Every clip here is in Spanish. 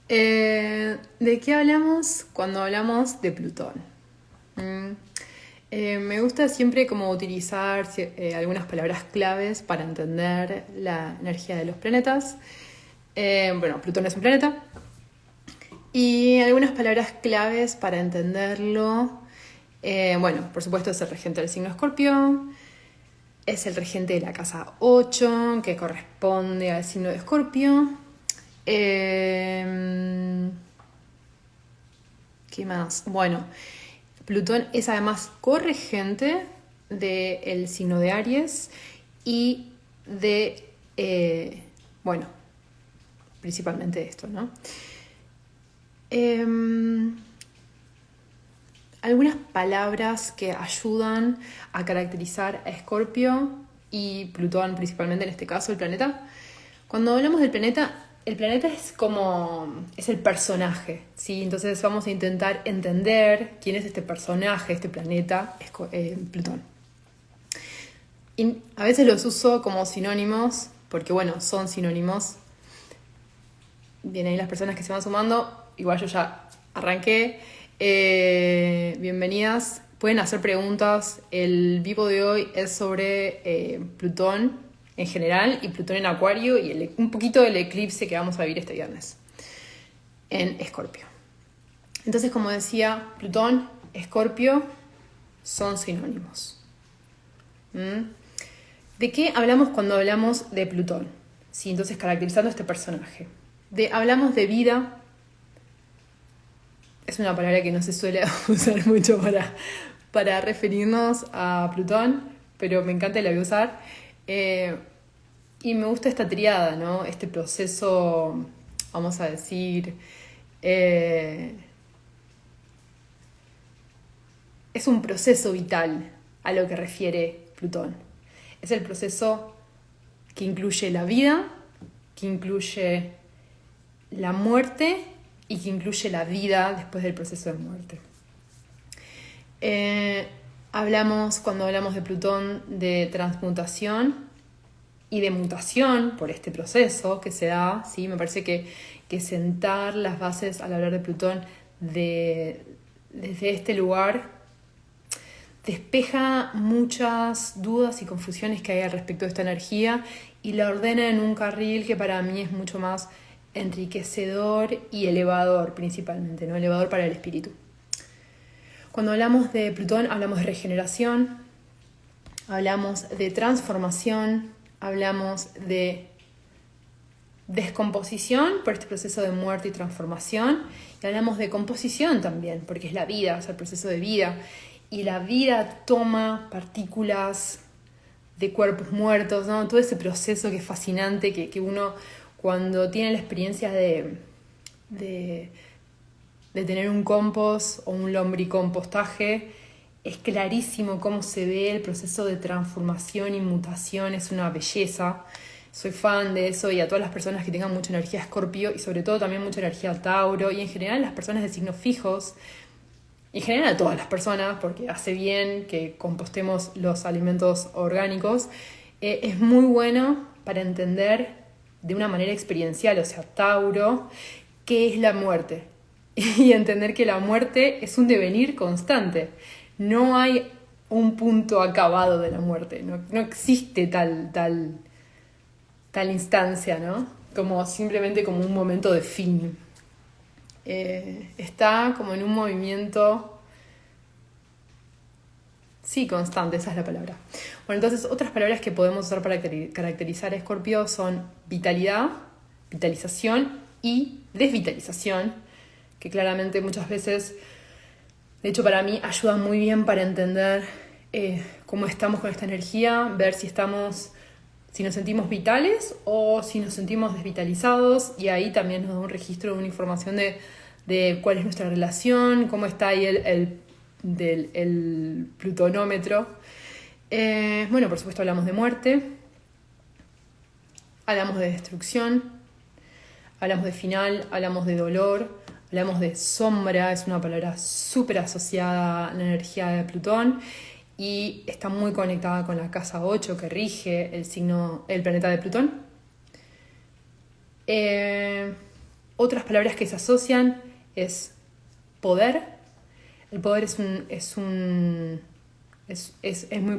¿De qué hablamos cuando hablamos de Plutón? Mm, Me gusta siempre como utilizar algunas palabras claves para entender la energía de los planetas. Bueno, Plutón es un planeta. Y algunas palabras claves para entenderlo. Bueno, por supuesto es el regente del signo Escorpio. Es el regente de la casa 8 que corresponde al signo de Escorpio. Eh, ¿Qué más? Bueno, Plutón es además corregente del signo de Aries y de, bueno, principalmente esto, ¿no? Algunas palabras que ayudan a caracterizar a Escorpio y Plutón, principalmente en este caso, el planeta. Cuando hablamos del planeta, el planeta es el personaje, ¿sí? Entonces vamos a intentar entender quién es este personaje, este planeta, Plutón. Y a veces los uso como sinónimos, porque bueno, son sinónimos. Bien, ahí las personas que se van sumando, igual yo ya arranqué. Bienvenidas, pueden hacer preguntas. El vivo de hoy es sobre Plutón en general y Plutón en Acuario y un poquito del eclipse que vamos a vivir este viernes en Escorpio. Entonces, como decía, Plutón, Escorpio son sinónimos. ¿De qué hablamos cuando hablamos de Plutón? Sí, entonces caracterizando este personaje. Hablamos de vida. Es una palabra que no se suele usar mucho para referirnos a Plutón, pero me encanta y la voy a usar. Y me gusta esta triada, ¿no? Este proceso, vamos a decir, es un proceso vital a lo que refiere Plutón. Es el proceso que incluye la vida, que incluye la muerte y que incluye la vida después del proceso de muerte. Cuando hablamos de Plutón, de transmutación y de mutación por este proceso que se da, ¿sí? Me parece que sentar las bases al hablar de Plutón desde este lugar despeja muchas dudas y confusiones que hay al respecto de esta energía y la ordena en un carril que para mí es mucho más enriquecedor y elevador principalmente, ¿no? Elevador para el espíritu. Cuando hablamos de Plutón hablamos de regeneración, hablamos de transformación, hablamos de descomposición por este proceso de muerte y transformación y hablamos de composición también, porque es la vida, es el proceso de vida y la vida toma partículas de cuerpos muertos, ¿no? Todo ese proceso que es fascinante, que uno cuando tiene la experiencia de tener un compost o un lombricompostaje, es clarísimo cómo se ve el proceso de transformación y mutación, es una belleza. Soy fan de eso y a todas las personas que tengan mucha energía Escorpio y sobre todo también mucha energía Tauro y en general las personas de signos fijos, y en general a todas las personas, porque hace bien que compostemos los alimentos orgánicos, es muy bueno para entender de una manera experiencial, o sea, Tauro, qué es la muerte. Y entender que la muerte es un devenir constante. No hay un punto acabado de la muerte, no existe tal instancia, ¿no? Como simplemente como un momento de fin. Está como en un movimiento, sí, constante, esa es la palabra. Bueno, entonces otras palabras que podemos usar para caracterizar a Escorpio son vitalidad, vitalización y desvitalización, que claramente muchas veces, de hecho para mí, ayuda muy bien para entender cómo estamos con esta energía, ver si nos sentimos vitales o si nos sentimos desvitalizados, y ahí también nos da un registro, una información de cuál es nuestra relación, cómo está ahí el plutonómetro. Bueno, por supuesto hablamos de muerte, hablamos de destrucción, hablamos de final, hablamos de dolor, hablamos de sombra, es una palabra súper asociada a la energía de Plutón y está muy conectada con la casa 8 que rige el planeta de Plutón. Otras palabras que se asocian es poder. El poder es muy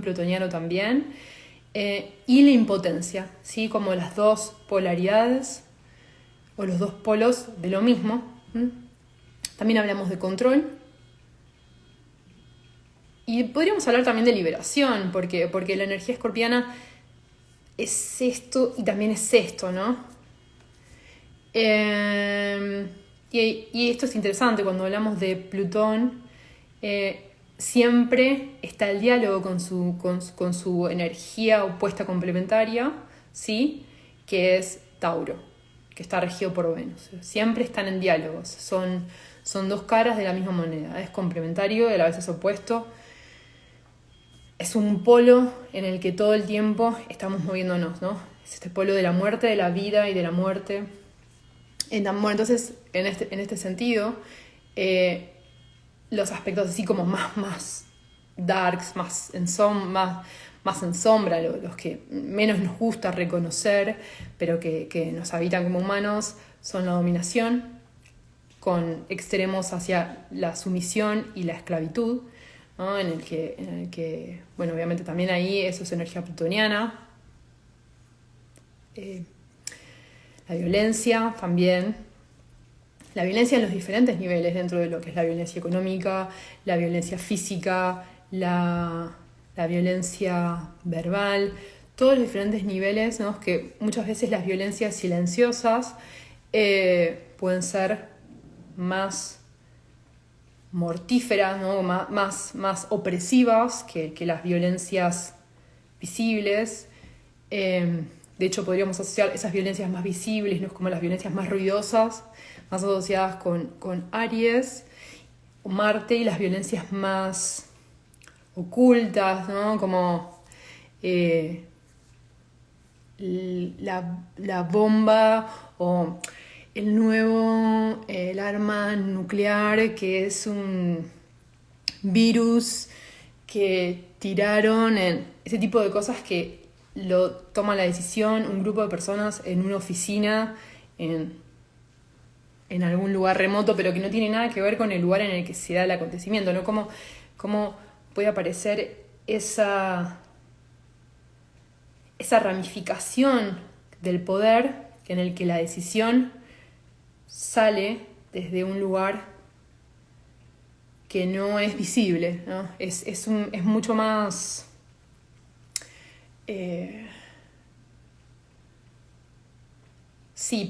plutoniano también. Y la impotencia, ¿sí? Como las dos polaridades o los dos polos de lo mismo. También hablamos de control. Y podríamos hablar también de liberación, porque la energía escorpiana es esto y también es esto, ¿no? Y esto es interesante, cuando hablamos de Plutón, siempre está el diálogo con su energía opuesta complementaria, ¿sí? Que es Tauro, que está regido por Venus. Siempre están en diálogos, son dos caras de la misma moneda, es complementario y a la vez es opuesto. Es un polo en el que todo el tiempo estamos moviéndonos, ¿no? Es este polo de la muerte, de la vida y de la muerte. Entonces, en este sentido, los aspectos así como más darks, más en sombra, los que menos nos gusta reconocer, pero que nos habitan como humanos, son la dominación, con extremos hacia la sumisión y la esclavitud, ¿no? En el que, bueno, obviamente también ahí eso es energía plutoniana. La violencia también. La violencia en los diferentes niveles, dentro de lo que es la violencia económica, la violencia física, la violencia verbal, todos los diferentes niveles, ¿no? Que muchas veces las violencias silenciosas pueden ser más mortíferas, ¿no? más opresivas que las violencias visibles. De hecho, podríamos asociar esas violencias más visibles, ¿no? Como las violencias más ruidosas, más asociadas con Aries o Marte, y las violencias más ocultas, ¿no? Como la bomba o el arma nuclear, que es un virus que tiraron, ese tipo de cosas que lo toma la decisión un grupo de personas en una oficina, en algún lugar remoto, pero que no tiene nada que ver con el lugar en el que se da el acontecimiento, ¿no? Cómo puede aparecer esa ramificación del poder en el que la decisión sale desde un lugar que no es visible, ¿no? Es mucho más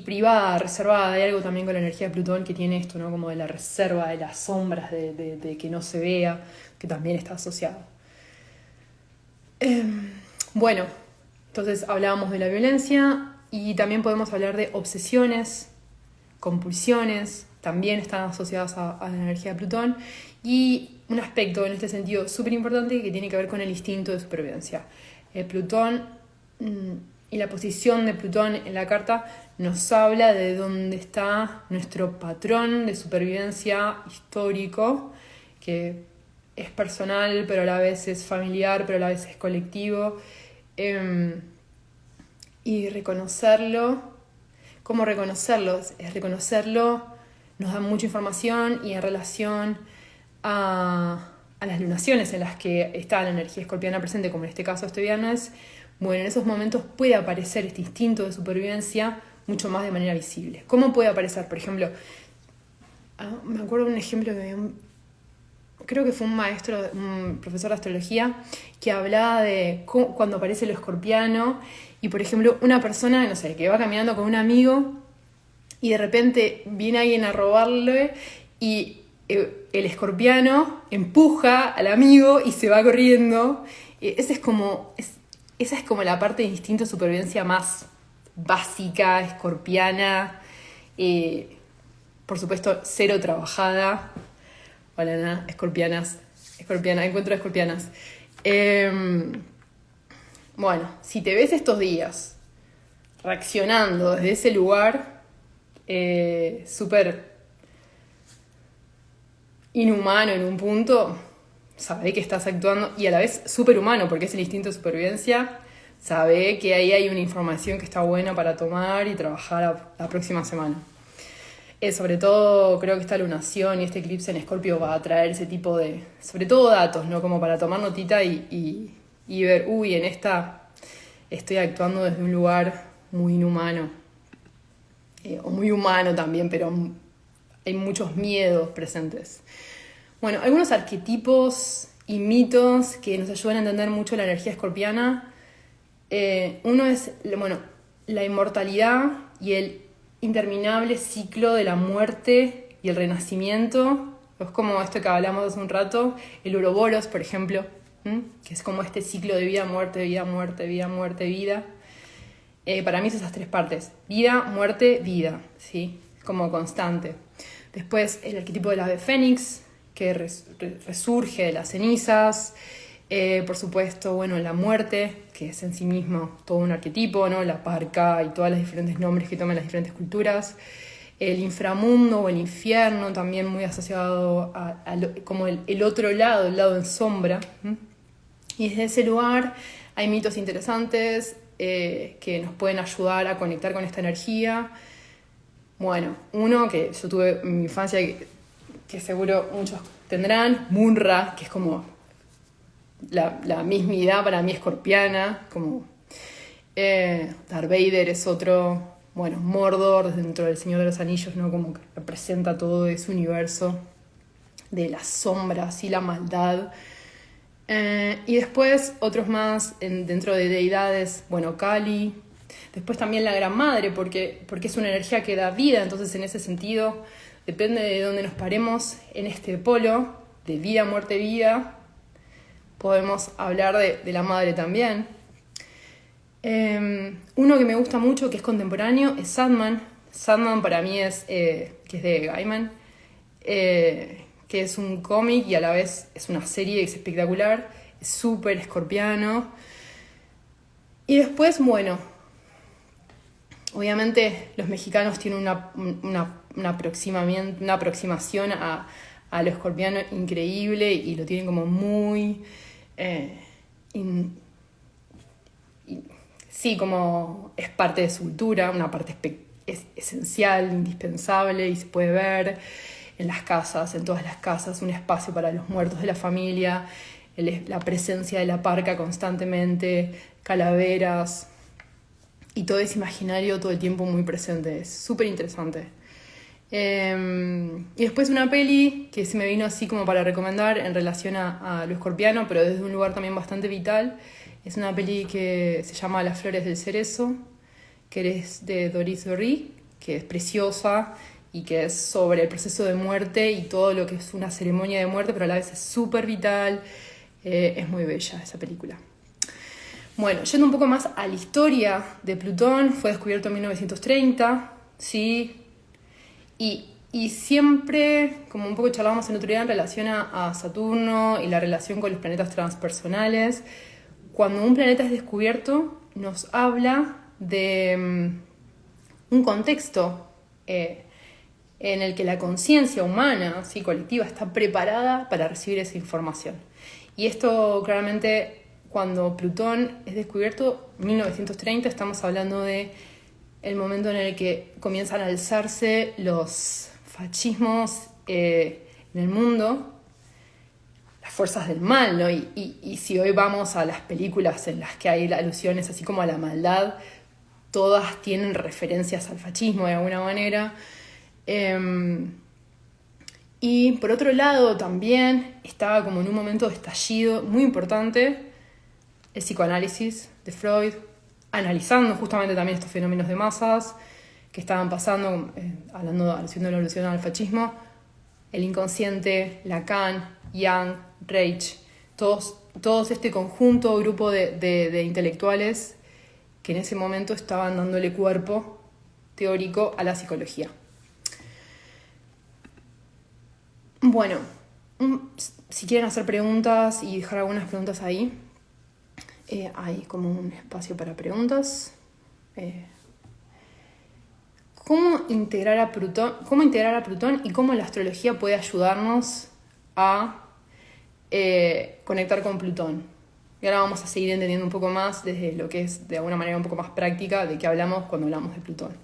privada, reservada. Hay algo también con la energía de Plutón que tiene esto, ¿no? Como de la reserva, de las sombras, de que no se vea, que también está asociado. Bueno, entonces hablábamos de la violencia y también podemos hablar de obsesiones, compulsiones, también están asociadas a la energía de Plutón, y un aspecto en este sentido súper importante que tiene que ver con el instinto de supervivencia. Plutón y la posición de Plutón en la carta nos habla de dónde está nuestro patrón de supervivencia histórico, que es personal, pero a la vez es familiar, pero a la vez es colectivo. Y reconocerlo, ¿cómo reconocerlo? Reconocerlo nos da mucha información, y en relación a las lunaciones en las que está la energía escorpiana presente, como en este caso este viernes, bueno, en esos momentos puede aparecer este instinto de supervivencia mucho más de manera visible. ¿Cómo puede aparecer? Por ejemplo, me acuerdo de un ejemplo que creo que fue un profesor de astrología, que hablaba de cuando aparece lo escorpiano, y por ejemplo una persona, no sé, que va caminando con un amigo y de repente viene alguien a robarle, y el escorpiano empuja al amigo y se va corriendo. Esa es como la parte de instinto de supervivencia más básica, escorpiana, por supuesto cero trabajada. Hola, Ana, encuentro escorpianas. Bueno, si te ves estos días reaccionando desde ese lugar súper inhumano en un punto, sabé que estás actuando, y a la vez súper humano, porque es el instinto de supervivencia. Sabé que ahí hay una información que está buena para tomar y trabajar la próxima semana. Sobre todo creo que esta lunación y este eclipse en Escorpio va a traer ese tipo de, sobre todo datos, ¿no? Como para tomar notita y ver, uy, en esta estoy actuando desde un lugar muy inhumano, o muy humano también, pero hay muchos miedos presentes. Bueno, algunos arquetipos y mitos que nos ayudan a entender mucho la energía escorpiana. Uno es, bueno, la inmortalidad y el interminable ciclo de la muerte y el renacimiento. Es como esto que hablamos hace un rato, el Ouroboros, por ejemplo, que es como este ciclo de vida, muerte, vida, muerte, vida, muerte, vida. Para mí es esas tres partes, vida, muerte, vida, ¿sí? Como constante. Después el arquetipo del ave fénix, que resurge de las cenizas. Por supuesto, bueno, la muerte, que es en sí mismo todo un arquetipo, ¿no? La parca y todos los diferentes nombres que toman las diferentes culturas. El inframundo o el infierno, también muy asociado como el otro lado, el lado en sombra. Y desde ese lugar hay mitos interesantes que nos pueden ayudar a conectar con esta energía. Bueno, uno que yo tuve en mi infancia, que seguro muchos tendrán, Munra, que es como la mismidad para mí escorpiana, como Darth Vader es otro, bueno, Mordor dentro del Señor de los Anillos, ¿no? Como que representa todo ese universo de las sombras y la maldad. Y después otros más dentro de deidades, bueno, Kali. Después también la Gran Madre, porque es una energía que da vida, entonces en ese sentido depende de dónde nos paremos en este polo de vida, muerte, vida. Podemos hablar de la madre también. Uno que me gusta mucho, que es contemporáneo, es Sandman. Sandman para mí que es de Gaiman, que es un cómic y a la vez es una serie que es espectacular, es súper escorpiano. Y después, bueno, obviamente los mexicanos tienen una aproximación a lo escorpiano increíble y lo tienen como muy... sí, como es parte de su cultura, una parte es esencial, indispensable y se puede ver en las casas, en todas las casas, un espacio para los muertos de la familia, la presencia de la parca constantemente, calaveras y todo ese imaginario todo el tiempo muy presente, es súper interesante. Y después una peli que se me vino así como para recomendar en relación a lo escorpiano, pero desde un lugar también bastante vital. Es una peli que se llama Las flores del cerezo, que es de Doris Dorry, que es preciosa y que es sobre el proceso de muerte y todo lo que es una ceremonia de muerte, pero a la vez es súper vital. Es muy bella esa película. Bueno, yendo un poco más a la historia de Plutón, fue descubierto en 1930, ¿sí? Y siempre, como un poco charlábamos el otro día en relación a Saturno y la relación con los planetas transpersonales, cuando un planeta es descubierto nos habla de un contexto en el que la conciencia humana, ¿sí? Colectiva, está preparada para recibir esa información. Y esto claramente, cuando Plutón es descubierto, 1930, estamos hablando de el momento en el que comienzan a alzarse los fascismos en el mundo, las fuerzas del mal, ¿no? Y si hoy vamos a las películas en las que hay alusiones así como a la maldad, todas tienen referencias al fascismo de alguna manera. Y por otro lado también estaba como en un momento de estallido muy importante el psicoanálisis de Freud, analizando justamente también estos fenómenos de masas que estaban pasando, haciendo la alusión al fascismo, el inconsciente, Lacan, Jung, Reich, todos este conjunto, grupo de intelectuales que en ese momento estaban dándole cuerpo teórico a la psicología. Bueno, si quieren hacer preguntas y dejar algunas preguntas ahí, hay como un espacio para preguntas. ¿Cómo integrar a Plutón y cómo la astrología puede ayudarnos a conectar con Plutón? Y ahora vamos a seguir entendiendo un poco más desde lo que es de alguna manera un poco más práctica de qué hablamos cuando hablamos de Plutón.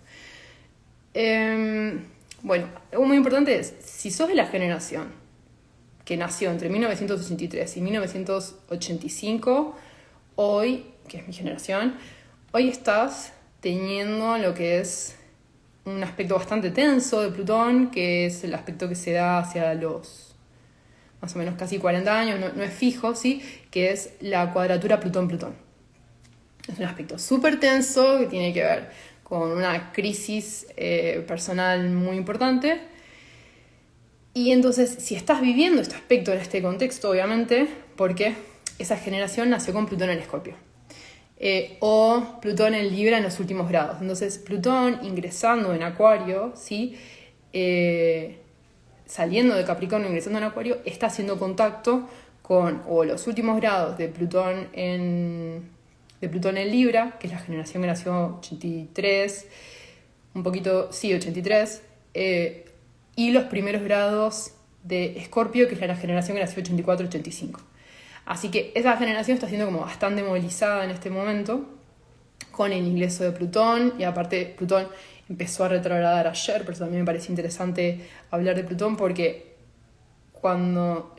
Bueno, algo muy importante es, si sos de la generación que nació entre 1983 y 1985, hoy, que es mi generación, hoy estás teniendo lo que es un aspecto bastante tenso de Plutón, que es el aspecto que se da hacia los más o menos casi 40 años, no es fijo, ¿sí? Que es la cuadratura Plutón-Plutón. Es un aspecto súper tenso que tiene que ver con una crisis personal muy importante. Y entonces, si estás viviendo este aspecto en este contexto, obviamente, porque esa generación nació con Plutón en Escorpio. O Plutón en Libra en los últimos grados. Entonces, Plutón ingresando en Acuario, ¿sí? Saliendo de Capricornio, ingresando en Acuario, está haciendo contacto con o los últimos grados de Plutón en Libra, que es la generación que nació 83, un poquito, sí, 83, y los primeros grados de Escorpio, que es la generación que nació 84-85. Así que esa generación está siendo como bastante movilizada en este momento con el ingreso de Plutón, y aparte Plutón empezó a retrogradar ayer, por eso también me parece interesante hablar de Plutón, porque cuando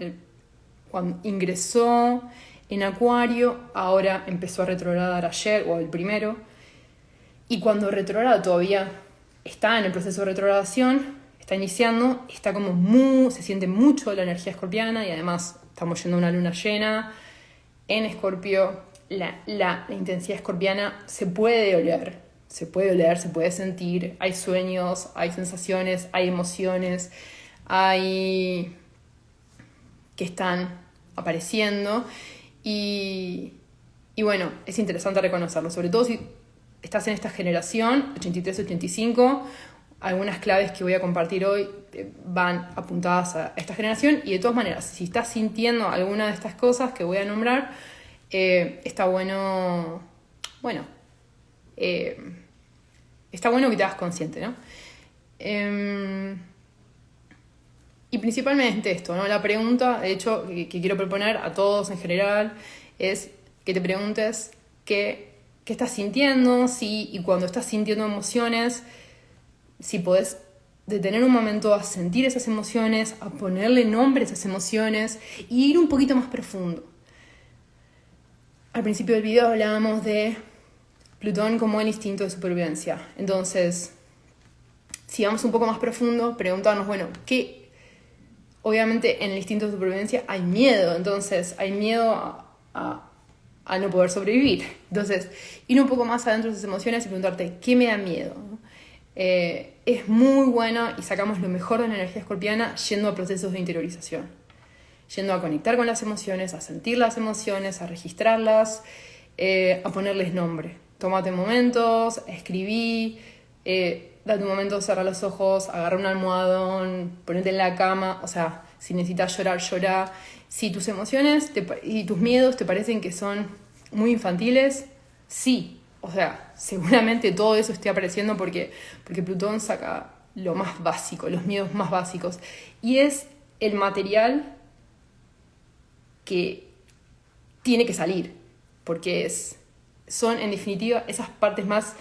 ingresó en Acuario, ahora empezó a retrogradar ayer, o el primero, y cuando retrograda todavía está en el proceso de retrogradación, está iniciando, está como se siente mucho la energía escorpiana, y además estamos yendo a una luna llena en Escorpio. La intensidad escorpiana se puede oler, se puede sentir. Hay sueños, hay sensaciones, hay emociones, hay que están apareciendo, y bueno, es interesante reconocerlo, sobre todo si estás en esta generación 83-85. Algunas claves que voy a compartir hoy van apuntadas a esta generación, y de todas maneras, si estás sintiendo alguna de estas cosas que voy a nombrar, está bueno que te hagas consciente, ¿no? Y principalmente esto, ¿no? La pregunta, de hecho, que quiero proponer a todos en general, es que te preguntes qué estás sintiendo, y cuando estás sintiendo emociones, si podés detener un momento a sentir esas emociones, a ponerle nombre a esas emociones y ir un poquito más profundo. Al principio del video hablábamos de Plutón como el instinto de supervivencia. Entonces, si vamos un poco más profundo, preguntarnos, bueno, ¿qué? Obviamente en el instinto de supervivencia hay miedo, entonces hay miedo a no poder sobrevivir. Entonces, ir un poco más adentro de esas emociones y preguntarte, ¿qué me da miedo? Es muy bueno, y sacamos lo mejor de la energía escorpiana yendo a procesos de interiorización, yendo a conectar con las emociones, a sentir las emociones, a registrarlas, a ponerles nombre. Tómate momentos, escribí, date un momento, cerrar los ojos, agarra un almohadón, ponete en la cama. O sea, si necesitas llorar, llora. Si tus emociones y tus miedos te parecen que son muy infantiles, sí. O sea, seguramente todo eso esté apareciendo porque Plutón saca lo más básico, los miedos más básicos. Y es el material que tiene que salir, porque son en definitiva esas partes más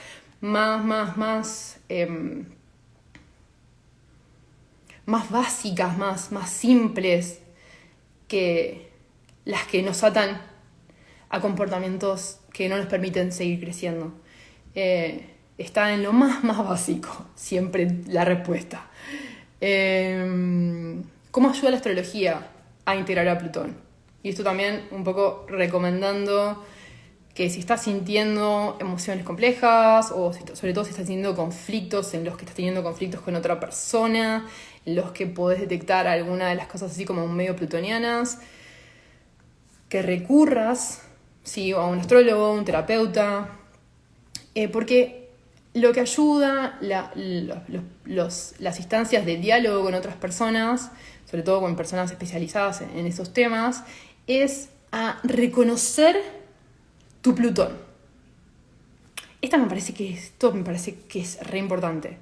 básicas, más simples, que las que nos atan a comportamientos que no nos permiten seguir creciendo. Está en lo más básico, siempre la respuesta. ¿Cómo ayuda la astrología a integrar a Plutón? Y esto también un poco recomendando que si estás sintiendo emociones complejas, o sobre todo si estás teniendo conflictos, en los que estás teniendo conflictos con otra persona, en los que podés detectar alguna de las cosas así como medio plutonianas, que recurras, ¿sí?, a un astrólogo, a un terapeuta, porque lo que ayuda, las instancias de diálogo con otras personas, sobre todo con personas especializadas en esos temas, es a reconocer tu Plutón. Esto me parece que es re importante,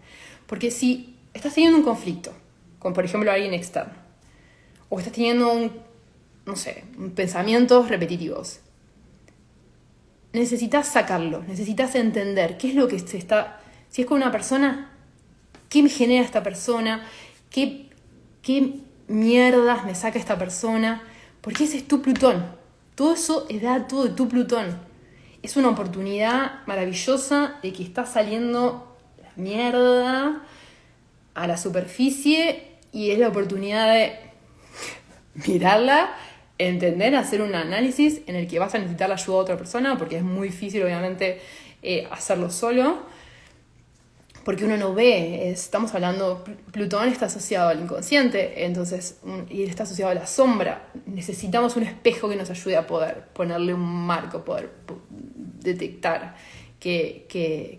porque si estás teniendo un conflicto con, por ejemplo, alguien externo, o estás teniendo pensamientos repetitivos, necesitas sacarlo, necesitas entender qué es lo que si es con una persona, ¿Qué me genera esta persona? ¿Qué mierdas me saca esta persona? Porque ese es tu Plutón. Todo eso es dato de tu Plutón. Es una oportunidad maravillosa de que está saliendo la mierda a la superficie y es la oportunidad de mirarla, entender, hacer un análisis en el que vas a necesitar la ayuda de otra persona, porque es muy difícil obviamente hacerlo solo, porque uno no ve, estamos hablando, Plutón está asociado al inconsciente, entonces, y él está asociado a la sombra. Necesitamos un espejo que nos ayude a poder ponerle un marco, poder detectar qué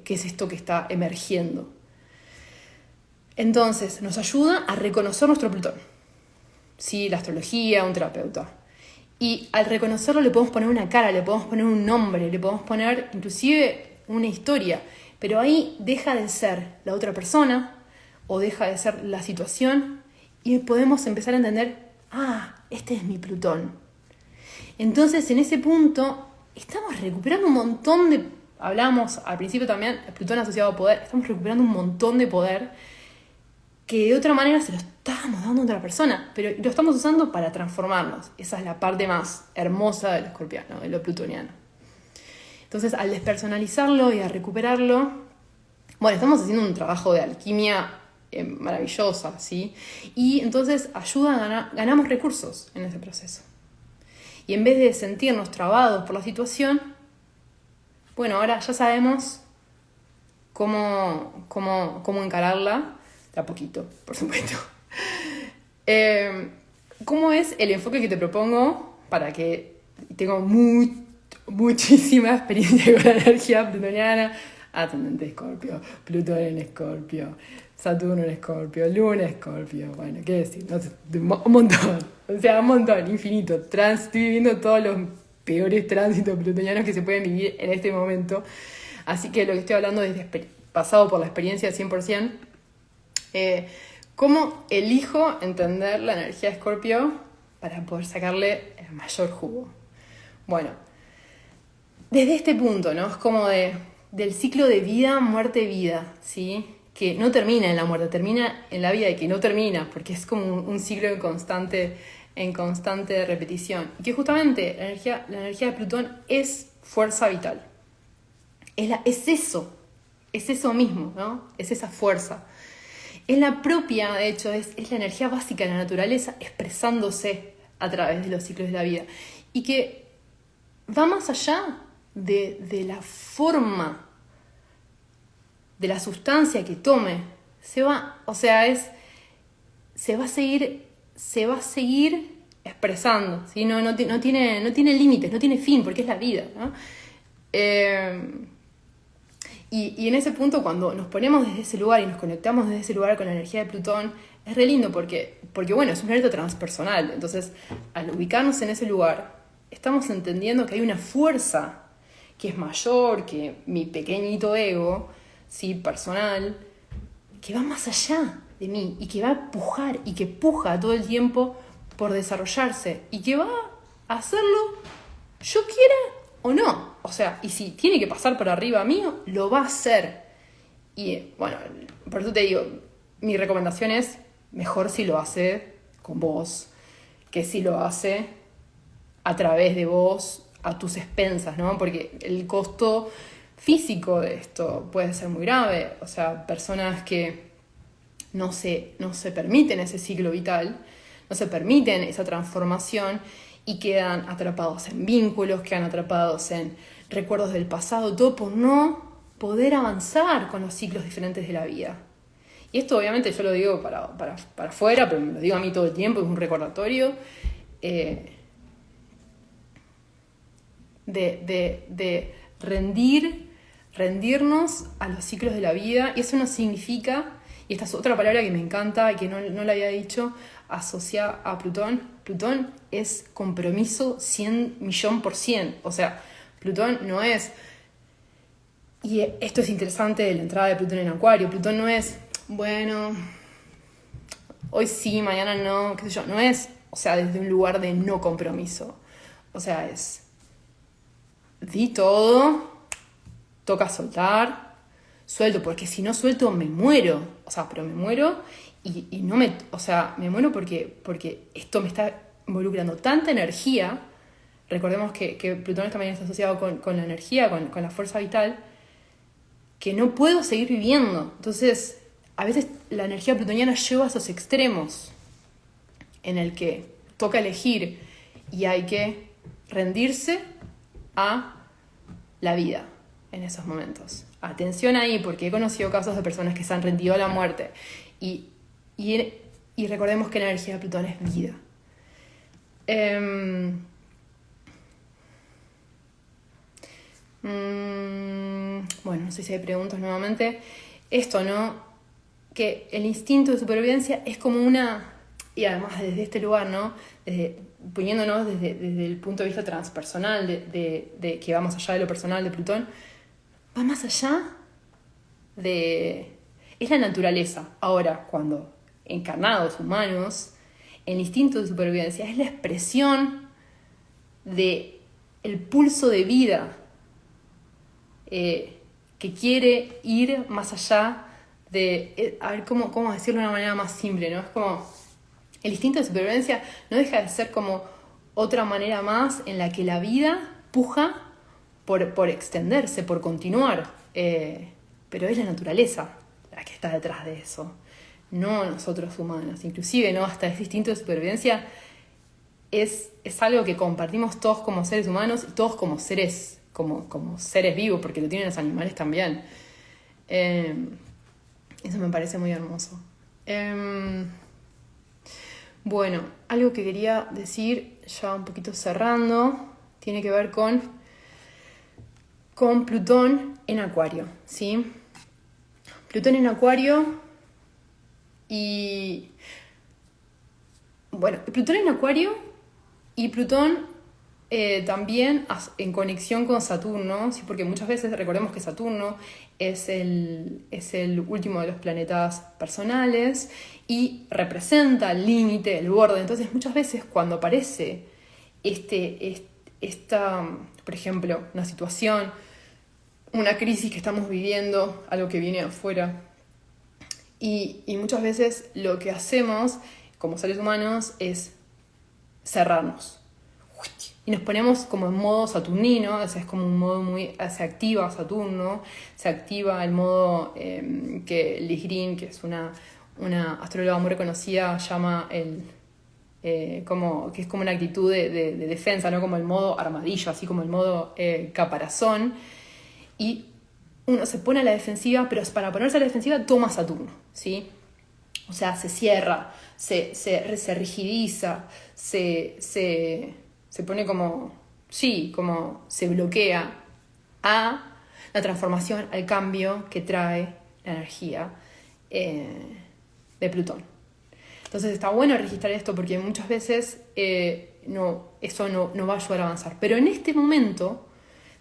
es esto que está emergiendo. Entonces, nos ayuda a reconocer nuestro Plutón. Sí, la astrología, un terapeuta. Y al reconocerlo le podemos poner una cara, le podemos poner un nombre, le podemos poner inclusive una historia. Pero ahí deja de ser la otra persona o deja de ser la situación y podemos empezar a entender, este es mi Plutón. Entonces, en ese punto, estamos recuperando un montón de... Hablamos al principio también, Plutón asociado a poder, estamos recuperando un montón de poder que de otra manera se lo estábamos dando a otra persona, pero lo estamos usando para transformarnos. Esa es la parte más hermosa del escorpiano, de lo plutoniano. Entonces, al despersonalizarlo y a recuperarlo, bueno, estamos haciendo un trabajo de alquimia maravillosa, ¿sí? Y entonces ganamos recursos en ese proceso. Y en vez de sentirnos trabados por la situación, bueno, ahora ya sabemos cómo encararla, de a poquito, por supuesto. ¿Cómo es el enfoque que te propongo para que tengo muchísima experiencia con la energía plutoniana? Ascendente Escorpio, Plutón en Escorpio, Saturno en Escorpio, Luna en Escorpio, bueno, qué decir, no sé, un montón, o sea, un montón, infinito. Estoy viviendo todos los peores tránsitos plutonianos que se pueden vivir en este momento, así que lo que estoy hablando es pasado por la experiencia 100%. ¿Cómo elijo entender la energía de Escorpio para poder sacarle el mayor jugo? Bueno, desde este punto, ¿no? Es como del ciclo de vida, muerte, vida, ¿sí? Que no termina en la muerte, termina en la vida y que no termina, porque es como un ciclo en constante repetición. Y que justamente la energía de Plutón es fuerza vital. Es eso mismo, ¿no? Es esa fuerza. Es la propia, de hecho, es la energía básica de la naturaleza expresándose a través de los ciclos de la vida. Y que va más allá de la forma, de la sustancia que tome. Se va a seguir expresando, ¿sí? No tiene límites, no tiene fin, porque es la vida, ¿no? Y en ese punto, cuando nos ponemos desde ese lugar y nos conectamos desde ese lugar con la energía de Plutón, es re lindo porque bueno, es un planeta transpersonal. Entonces, al ubicarnos en ese lugar, estamos entendiendo que hay una fuerza que es mayor que mi pequeñito ego, ¿sí? Personal, que va más allá de mí y que va a pujar y que puja todo el tiempo por desarrollarse y que va a hacerlo yo quiera o no. O sea, y si tiene que pasar por arriba mío, lo va a hacer. Y bueno, por eso te digo, mi recomendación es mejor si lo hace con vos que si lo hace a través de vos, a tus expensas, ¿no? Porque el costo físico de esto puede ser muy grave. O sea, personas que no se permiten ese ciclo vital, no se permiten esa transformación y quedan atrapados en vínculos, quedan atrapados en recuerdos del pasado, todo por no poder avanzar con los ciclos diferentes de la vida. Y esto obviamente yo lo digo para afuera, pero me lo digo a mí todo el tiempo, es un recordatorio de rendirnos a los ciclos de la vida. Y eso no significa, y esta es otra palabra que me encanta y que no la había dicho, asocia a Plutón. Plutón es compromiso 100.000.000%. O sea, Plutón no es, y esto es interesante de la entrada de Plutón en Acuario, Plutón no es, bueno, hoy sí, mañana no, qué sé yo, no es, o sea, desde un lugar de no compromiso. O sea, es, di todo, toca soltar, suelto, porque si no suelto me muero. o sea, pero me muero y no me, o sea, me muero porque esto me está involucrando tanta energía. Recordemos que Plutón también está asociado con la energía, con la fuerza vital, que no puedo seguir viviendo. Entonces, a veces la energía plutoniana lleva a esos extremos en el que toca elegir y hay que rendirse a la vida en esos momentos. Atención ahí, porque he conocido casos de personas que se han rendido a la muerte. Y recordemos que la energía de Plutón es vida. Bueno, no sé si hay preguntas nuevamente. Esto, ¿no? Que el instinto de supervivencia es como una... Y además desde este lugar, ¿no? Poniéndonos desde el punto de vista transpersonal, de que va más allá de lo personal de Plutón, va más allá de... Es la naturaleza. Ahora, cuando encarnados, humanos, el instinto de supervivencia es la expresión de el pulso de vida que quiere ir más allá de... a ver, ¿cómo decirlo de una manera más simple, ¿no? Es como... El instinto de supervivencia no deja de ser como otra manera más en la que la vida puja por extenderse, por continuar. Pero es la naturaleza la que está detrás de eso, no nosotros humanos. Inclusive, ¿no? Hasta ese instinto de supervivencia es algo que compartimos todos como seres humanos y todos como seres, como seres vivos, porque lo tienen los animales también. Eso me parece muy hermoso. Bueno, algo que quería decir, ya un poquito cerrando, tiene que ver con Plutón en Acuario, ¿sí? Plutón en Acuario y... Bueno, Plutón en Acuario y Plutón también en conexión con Saturno, ¿sí? Porque muchas veces recordemos que Saturno es el último de los planetas personales y representa el límite, el borde. Entonces muchas veces cuando aparece esta, por ejemplo, una situación, una crisis que estamos viviendo, algo que viene afuera, y muchas veces lo que hacemos como seres humanos es cerrarnos. Y nos ponemos como en modo saturnino, o sea, es como un modo muy... Se activa Saturno, se activa el modo que Liz Green, que es una astróloga muy reconocida, llama que es como una actitud de defensa, ¿no? Como el modo armadillo, así como el modo caparazón. Y uno se pone a la defensiva, pero para ponerse a la defensiva toma Saturno, ¿sí? O sea, se cierra, se rigidiza, se pone como se bloquea a la transformación, al cambio que trae la energía de Plutón. Entonces está bueno registrar esto porque muchas veces eso no va a ayudar a avanzar. Pero en este momento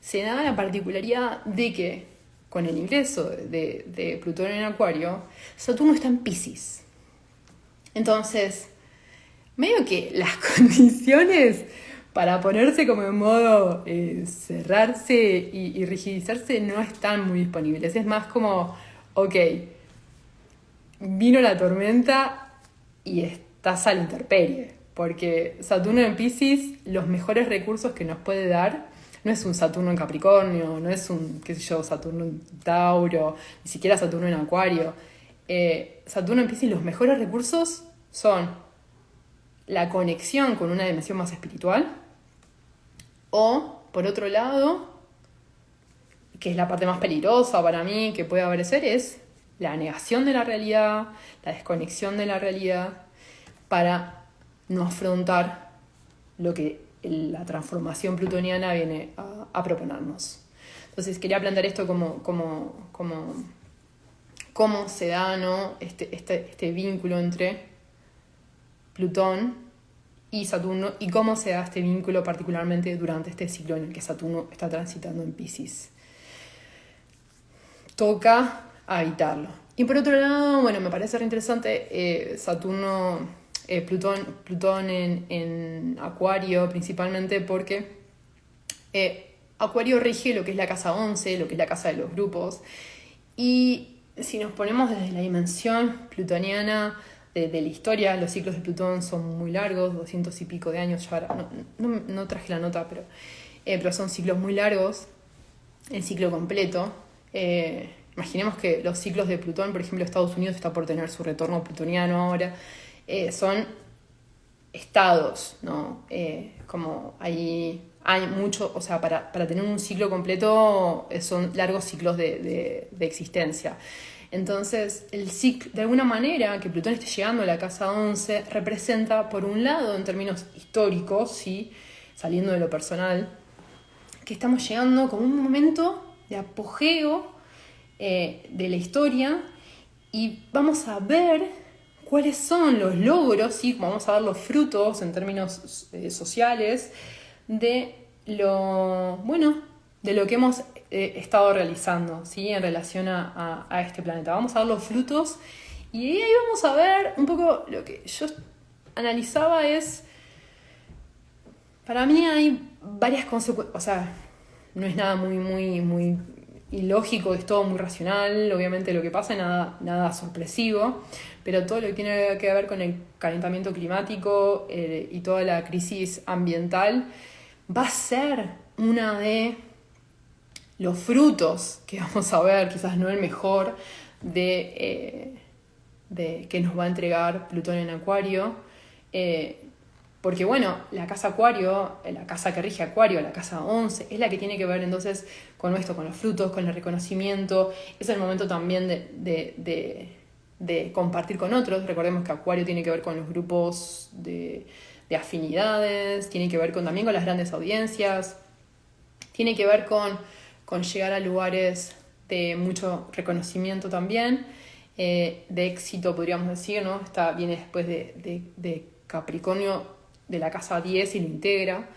se da la particularidad de que con el ingreso de Plutón en Acuario, Saturno está en Piscis. Entonces, medio que las condiciones para ponerse como en modo cerrarse y rigidizarse no están muy disponibles. Es más como, ok, vino la tormenta y estás a la intemperie. Porque Saturno en Piscis, los mejores recursos que nos puede dar, no es un Saturno en Capricornio, no es un, Saturno en Tauro, ni siquiera Saturno en Acuario. Saturno en Piscis, los mejores recursos son la conexión con una dimensión más espiritual o, por otro lado, que es la parte más peligrosa para mí que puede aparecer, es la negación de la realidad, la desconexión de la realidad para no afrontar lo que la transformación plutoniana viene a proponernos. Entonces quería plantear esto cómo se da, ¿no? este vínculo entre Plutón y Saturno y cómo se da este vínculo particularmente durante este ciclo en el que Saturno está transitando en Piscis. Toca habitarlo. Y por otro lado, bueno, me parece re interesante Plutón en Acuario principalmente porque Acuario rige lo que es la casa 11, lo que es la casa de los grupos, y si nos ponemos desde la dimensión plutoniana de la historia, los ciclos de Plutón son muy largos, 200 y pico de años, ya ahora, no traje la nota, pero son ciclos muy largos, el ciclo completo. Imaginemos que los ciclos de Plutón, por ejemplo, Estados Unidos está por tener su retorno plutoniano ahora, son estados, ¿no? Como hay mucho, o sea, para tener un ciclo completo son largos ciclos de existencia. Entonces, el ciclo, de alguna manera, que Plutón esté llegando a la casa 11 representa, por un lado, en términos históricos, ¿sí? Saliendo de lo personal, que estamos llegando como un momento de apogeo de la historia y vamos a ver cuáles son los logros, ¿sí? Vamos a ver los frutos en términos sociales de lo que hemos estado realizando, ¿sí? En relación a este planeta. Vamos a ver los frutos y ahí vamos a ver un poco lo que yo analizaba es, para mí hay varias consecuencias, o sea, no es nada muy ilógico, es todo muy racional, obviamente lo que pasa es nada sorpresivo, pero todo lo que tiene que ver con el calentamiento climático y toda la crisis ambiental va a ser una de los frutos que vamos a ver, quizás no el mejor, de que nos va a entregar Plutón en Acuario. Porque bueno, la casa Acuario, la casa que rige Acuario, la casa 11, es la que tiene que ver entonces con esto, con los frutos, con el reconocimiento. Es el momento también de compartir con otros. Recordemos que Acuario tiene que ver con los grupos de afinidades, tiene que ver también con las grandes audiencias, tiene que ver con llegar a lugares de mucho reconocimiento también, de éxito podríamos decir, ¿no? Viene después de Capricornio, de la casa 10 y lo integra.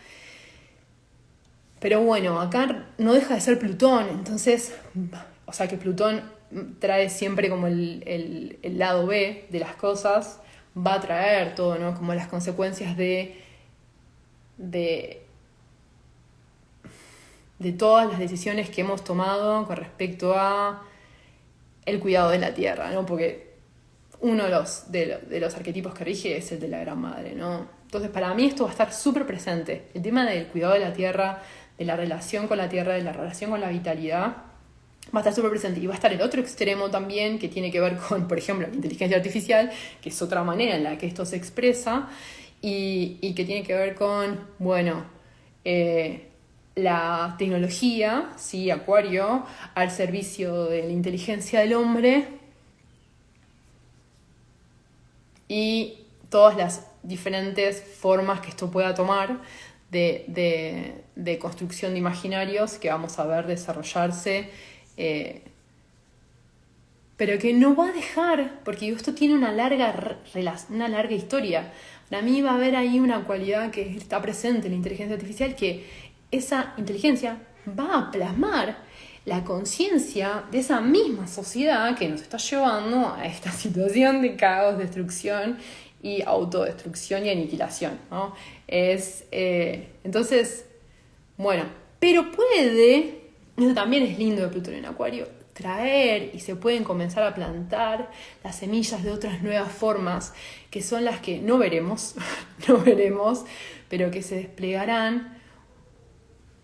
Pero bueno, acá no deja de ser Plutón, entonces, o sea que Plutón trae siempre como el lado B de las cosas, va a traer todo, ¿no? Como las consecuencias de todas las decisiones que hemos tomado con respecto a el cuidado de la tierra, ¿no? Porque uno de los arquetipos que rige es el de la Gran Madre, ¿no? Entonces, para mí esto va a estar súper presente. El tema del cuidado de la tierra, de la relación con la tierra, de la relación con la vitalidad, va a estar súper presente. Y va a estar el otro extremo también, que tiene que ver con, por ejemplo, la inteligencia artificial, que es otra manera en la que esto se expresa, y que tiene que ver con, bueno, la tecnología, ¿sí? Acuario, al servicio de la inteligencia del hombre, y todas las diferentes formas que esto pueda tomar de construcción de imaginarios que vamos a ver desarrollarse, pero que no va a dejar, porque esto tiene una larga historia. Para mí va a haber ahí una cualidad que está presente en la inteligencia artificial, que esa inteligencia va a plasmar la conciencia de esa misma sociedad que nos está llevando a esta situación de caos, destrucción y autodestrucción y aniquilación, ¿no? Entonces, bueno, pero puede, eso también es lindo de Plutón en Acuario, traer y se pueden comenzar a plantar las semillas de otras nuevas formas que son las que no veremos, pero que se desplegarán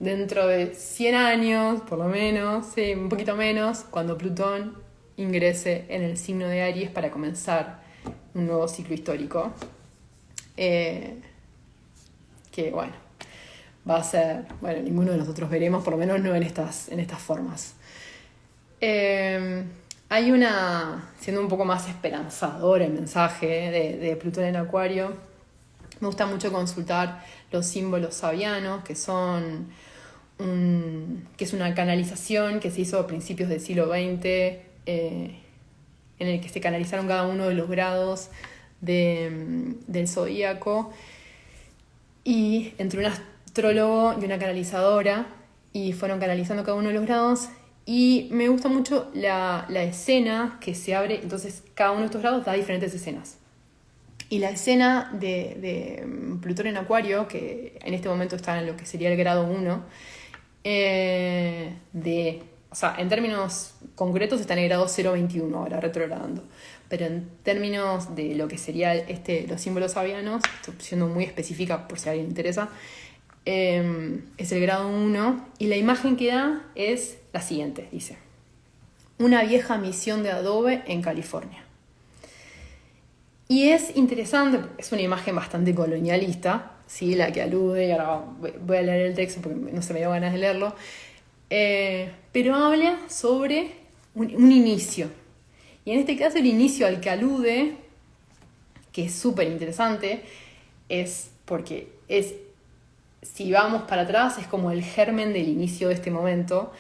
dentro de 100 años, por lo menos, sí, un poquito menos, cuando Plutón ingrese en el signo de Aries para comenzar un nuevo ciclo histórico. Que bueno, va a ser, bueno, ninguno de nosotros veremos, por lo menos no en estas formas. Hay siendo un poco más esperanzador el mensaje de Plutón en Acuario, me gusta mucho consultar los símbolos sabianos, que es una canalización que se hizo a principios del siglo XX, en el que se canalizaron cada uno de los grados del zodíaco, y entre un astrólogo y una canalizadora, y fueron canalizando cada uno de los grados. Y me gusta mucho la escena que se abre, entonces cada uno de estos grados da diferentes escenas. Y la escena de Plutón en Acuario, que en este momento está en lo que sería el grado 1, de o sea, en términos concretos está en el grado 0,21 ahora, retrogradando. Pero en términos de lo que sería los símbolos avianos, estoy siendo muy específica por si a alguien le interesa, es el grado 1 y la imagen que da es la siguiente, dice: una vieja misión de Adobe en California. Y es interesante, es una imagen bastante colonialista, ¿sí? La que alude, y ahora voy a leer el texto porque no se me dio ganas de leerlo, pero habla sobre un inicio. Y en este caso el inicio al que alude, que es súper interesante, es porque si vamos para atrás, es como el germen del inicio de este momento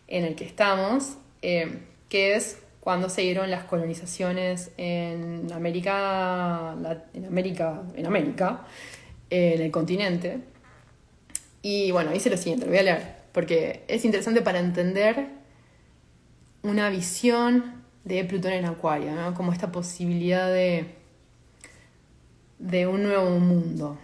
en el que estamos, que es cuando se dieron las colonizaciones en América, en el continente. Y bueno, dice lo siguiente, lo voy a leer, porque es interesante para entender una visión de Plutón en Acuario, ¿no? Como esta posibilidad de un nuevo mundo.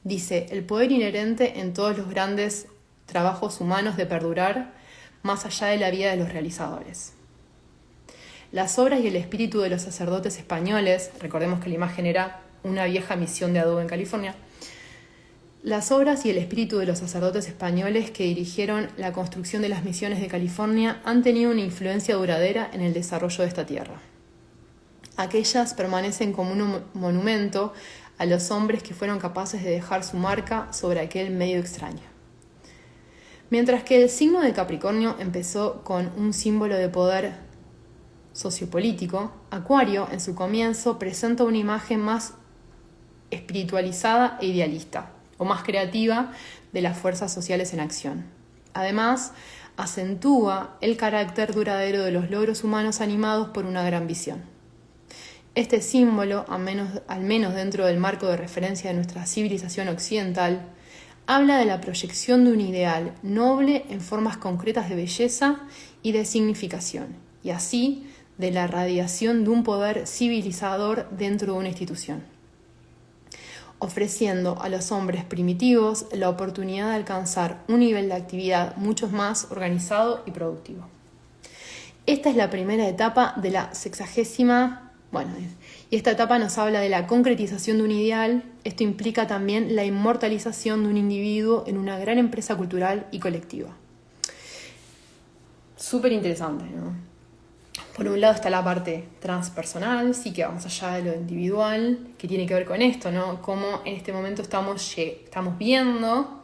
Dice: el poder inherente en todos los grandes trabajos humanos de perdurar más allá de la vida de los realizadores. Las obras y el espíritu de los sacerdotes españoles, recordemos que la imagen era una vieja misión de Adobe en California, las obras y el espíritu de los sacerdotes españoles que dirigieron la construcción de las misiones de California han tenido una influencia duradera en el desarrollo de esta tierra. Aquellas permanecen como un monumento a los hombres que fueron capaces de dejar su marca sobre aquel medio extraño. Mientras que el signo de Capricornio empezó con un símbolo de poder sociopolítico, Acuario, en su comienzo, presenta una imagen más espiritualizada e idealista, o más creativa, de las fuerzas sociales en acción. Además, acentúa el carácter duradero de los logros humanos animados por una gran visión. Este símbolo, al menos dentro del marco de referencia de nuestra civilización occidental, habla de la proyección de un ideal noble en formas concretas de belleza y de significación, y así de la radiación de un poder civilizador dentro de una institución, ofreciendo a los hombres primitivos la oportunidad de alcanzar un nivel de actividad mucho más organizado y productivo. Esta es la primera etapa de la 60ª. Y esta etapa nos habla de la concretización de un ideal. Esto implica también la inmortalización de un individuo en una gran empresa cultural y colectiva. Súper interesante, ¿no? Por un lado está la parte transpersonal, sí, que va más allá de lo individual, que tiene que ver con esto, ¿no? Cómo en este momento estamos viendo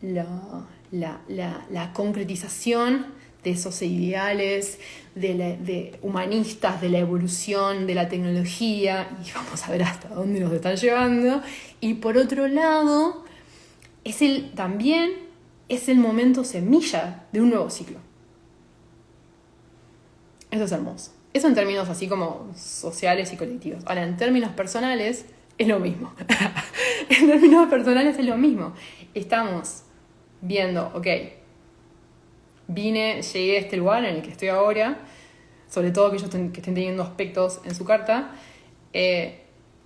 la concretización de esos ideales de humanistas, de la evolución, de la tecnología, y vamos a ver hasta dónde nos están llevando. Y por otro lado, también es el momento semilla de un nuevo ciclo. Eso es hermoso. Eso en términos así como sociales y colectivos. Ahora, en términos personales, es lo mismo. En términos personales es lo mismo. Estamos viendo, ok, llegué a este lugar en el que estoy ahora, sobre todo aquellos que estén teniendo aspectos en su carta.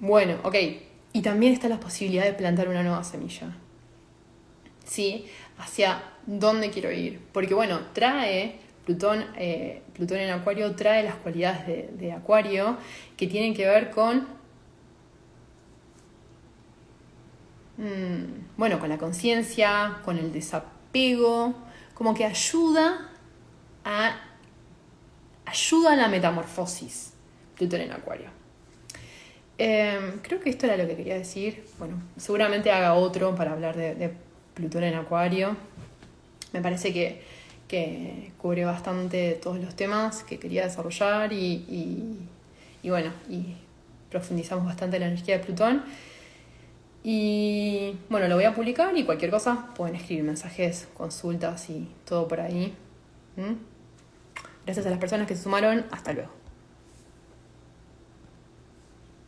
Bueno, ok, y también está la posibilidad de plantar una nueva semilla. ¿Sí? ¿Hacia dónde quiero ir? Porque bueno, Plutón en Acuario trae las cualidades de Acuario que tienen que ver con con la conciencia, con el desapego, como que ayuda a la metamorfosis, Plutón en Acuario. Creo que esto era lo que quería decir. Bueno, seguramente haga otro para hablar de Plutón en Acuario. Me parece que cubre bastante todos los temas que quería desarrollar y profundizamos bastante en la energía de Plutón. Y bueno, lo voy a publicar y cualquier cosa pueden escribir mensajes, consultas y todo por ahí. Gracias a las personas que se sumaron. Hasta luego.